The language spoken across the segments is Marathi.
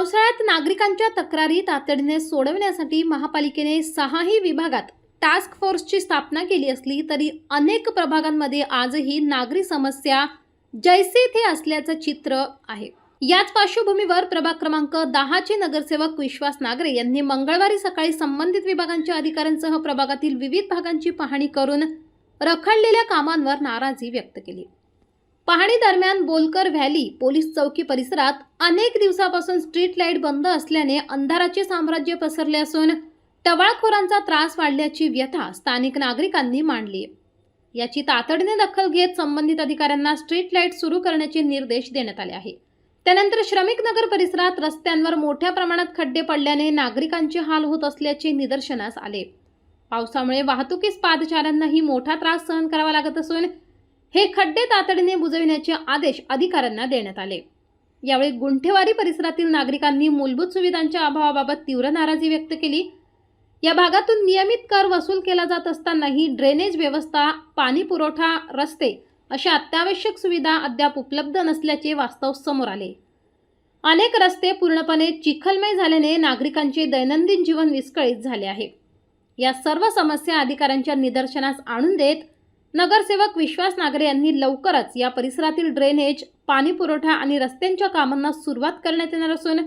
पावसाळ्यात नागरिकांच्या तक्रारी तातडीने सोडवण्यासाठी महापालिकेने 6ही विभागात टास्क फोर्सची स्थापना केली असली तरी अनेक प्रभागांमध्ये आजही नागरी समस्या जैसे थे असल्याचं चित्र आहे। याच पार्श्वभूमीवर प्रभाग क्रमांक 10 चे नगरसेवक विश्वास नागरे यांनी मंगळवारी सकाळी संबंधित विभागांच्या अधिकाऱ्यांसह प्रभागातील विविध भागांची पाहणी करून रखडलेल्या कामांवर नाराजी व्यक्त केली। पाहणी दरम्यान बोलकर व्हॅली पोलीस चौकी परिसरात अनेक दिवसापासून स्ट्रीट लाईट बंद असल्याने अंधाराचे साम्राज्य पसरले असून टवाळखोरांचा त्रास वाढल्याची व्यथा स्थानिक नागरिकांनी मांडली। याची तातडीने दखल घेत संबंधित अधिकाऱ्यांना स्ट्रीट लाईट सुरू करण्याचे निर्देश देण्यात आले आहे। त्यानंतर श्रमिक नगर परिसरात रस्त्यांवर मोठ्या प्रमाणात खड्डे पडल्याने नागरिकांचे हाल होत असल्याचे निदर्शनास आले। पावसामुळे वाहतुकीस पादचाऱ्यांनाही मोठा त्रास सहन करावा लागत असून हे खड्डे तातडीने बुजविण्याचे आदेश अधिकाऱ्यांना देण्यात आले। यावेळी गुंठेवारी परिसरातील नागरिकांनी मूलभूत सुविधांच्या अभावाबाबत तीव्र नाराजी व्यक्त केली। या भागातून नियमित कर वसूल केला जात असतानाही ड्रेनेज व्यवस्था, पाणी पुरवठा, रस्ते अशा अत्यावश्यक सुविधा अद्याप उपलब्ध नसल्याचे वास्तव समोर आले। अनेक रस्ते पूर्णपणे चिखलमय झाल्याने नागरिकांचे दैनंदिन जीवन विस्कळीत झाले आहे। या सर्व समस्या अधिकाऱ्यांच्या निदर्शनास आणून देत नगरसेवक विश्वास नागरे यांनी लवकरच या परिसरातील ड्रेनेज, पाणी पुरवठा आणि रस्त्यांच्या कामांना सुरुवात करण्यात येणार असून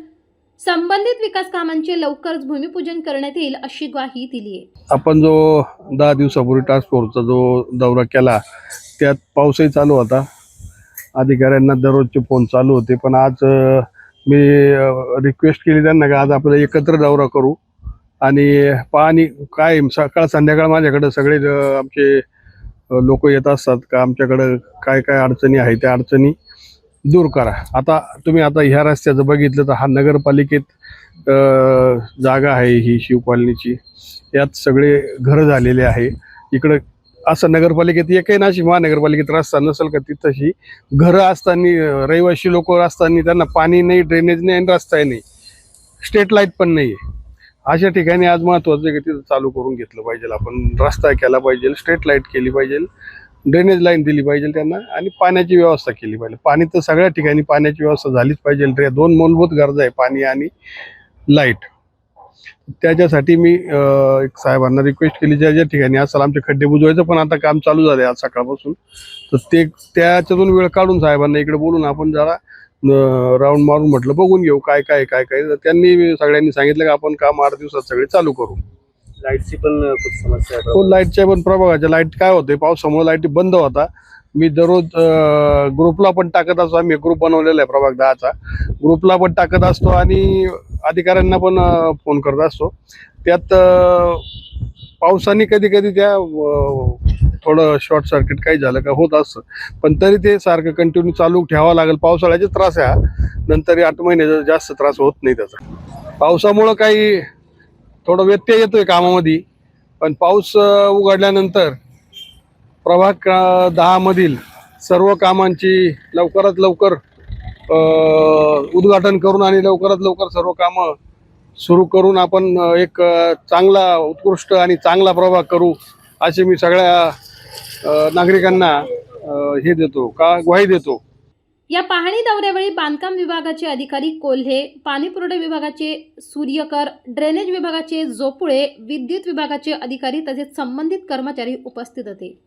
संबंधित विकास कामांचे लवकरच भूमिपूजन करण्यात येईल अशी ग्वाही दिली आहे। आपण जो 10 दिवसापूर्वी टास्क फोर्सचा जो दौरा केला त्यात पाऊसही चालू होता, अधिकाऱ्यांना दररोजचे फोन चालू होते, पण आज मी रिक्वेस्ट केली त्यांना की आज आपण एकत्र दौरा करू आणि पाणी काय सकाळ संध्याकाळ माझ्याकडे सगळे आमचे लोक येत असतात का आमच्याकडे काय काय अडचणी आहेत त्या अडचणी दूर करा। आता तुम्ही ह्या रस्त्याचं बघितलं तर हा नगरपालिकेत जागा आहे, ही शिव कॉलनीची, यात सगळे घरं झालेले आहे। इकडं असं नगरपालिकेत एकही नाशिक महानगरपालिकेत रस्ता नसेल का तिथंही घरं असताना, रहिवासी लोक असताना त्यांना पाणी नाही, ड्रेनेज नाही आणि रस्ता नाही, स्ट्रीट लाईट पण नाही। अशा ठिकाणी आज महत्त्वाचं आहे की तिथं चालू करून घेतलं पाहिजे, आपण रस्ता केला पाहिजे, स्ट्रीट लाईट केली पाहिजे, ड्रेनेज लाईन दिली पाहिजे त्यांना आणि पाण्याची व्यवस्था केली पाहिजे। पाणी तर सगळ्या ठिकाणी पाण्याची व्यवस्था झालीच पाहिजे। दोन मूलभूत गरजा आहे, पाणी आणि लाईट। त्याच्यासाठी मी साहेबांना रिक्वेस्ट केली, ज्या ज्या ठिकाणी असेल आमचे खड्डे बुजवायचं पण आता काम चालू झाले आज सकाळपासून, तर ते त्याच्यातून वेळ काढून साहेबांना इकडे बोलून आपण जरा राऊंड मारून म्हटलं बघून घेऊ काय काय काय काय। त्यांनी सगळ्यांनी सांगितलं की आपण काम 8 दिवसात सगळे चालू करू। लाईटची पण खूप समस्या आहे। हो, लाईटच्या पण प्रभागाच्या लाईट काय होते, पावसामुळे लाईट बंद होता। मी दररोज ग्रुपला पण टाकत असतो, आम्ही ग्रुप बनवलेला आहे प्रभाग 10चा, ग्रुपला पण टाकत असतो आणि अधिकाऱ्यांना पण फोन करत असतो। त्यात पावसाने कधी कधी त्या थोडं शॉर्ट सर्किट काही झालं का होत असतं, पण तरी ते सारखं कंटिन्यू चालू ठेवावं लागेल। पावसाळ्याचे त्रास आहे हा, नंतर 8 महिने जास्त त्रास होत नाही त्याचा। पावसामुळं काही थोडं व्यत्यय येतोय कामामध्ये, पण पाऊस उघडल्यानंतर प्रभाग 10 मधील सर्व कामांची लवकरात लवकर उद्घाटन करून आणि लवकरात लवकर सर्व कामं सुरू करून आपण एक चांगला, उत्कृष्ट आणि चांगला प्रभाग करू असे मी सगळ्या नागरिकांना हे देतो का ग्वाही देतो। या पाहणी दौऱ्यावेळी बांधकाम विभागाचे अधिकारी कोल्हे, पाणी पुरवठा विभागाचे सूर्यकर, ड्रेनेज विभागाचे जोपुळे, विद्युत विभागाचे अधिकारी तसेच संबंधित कर्मचारी उपस्थित होते।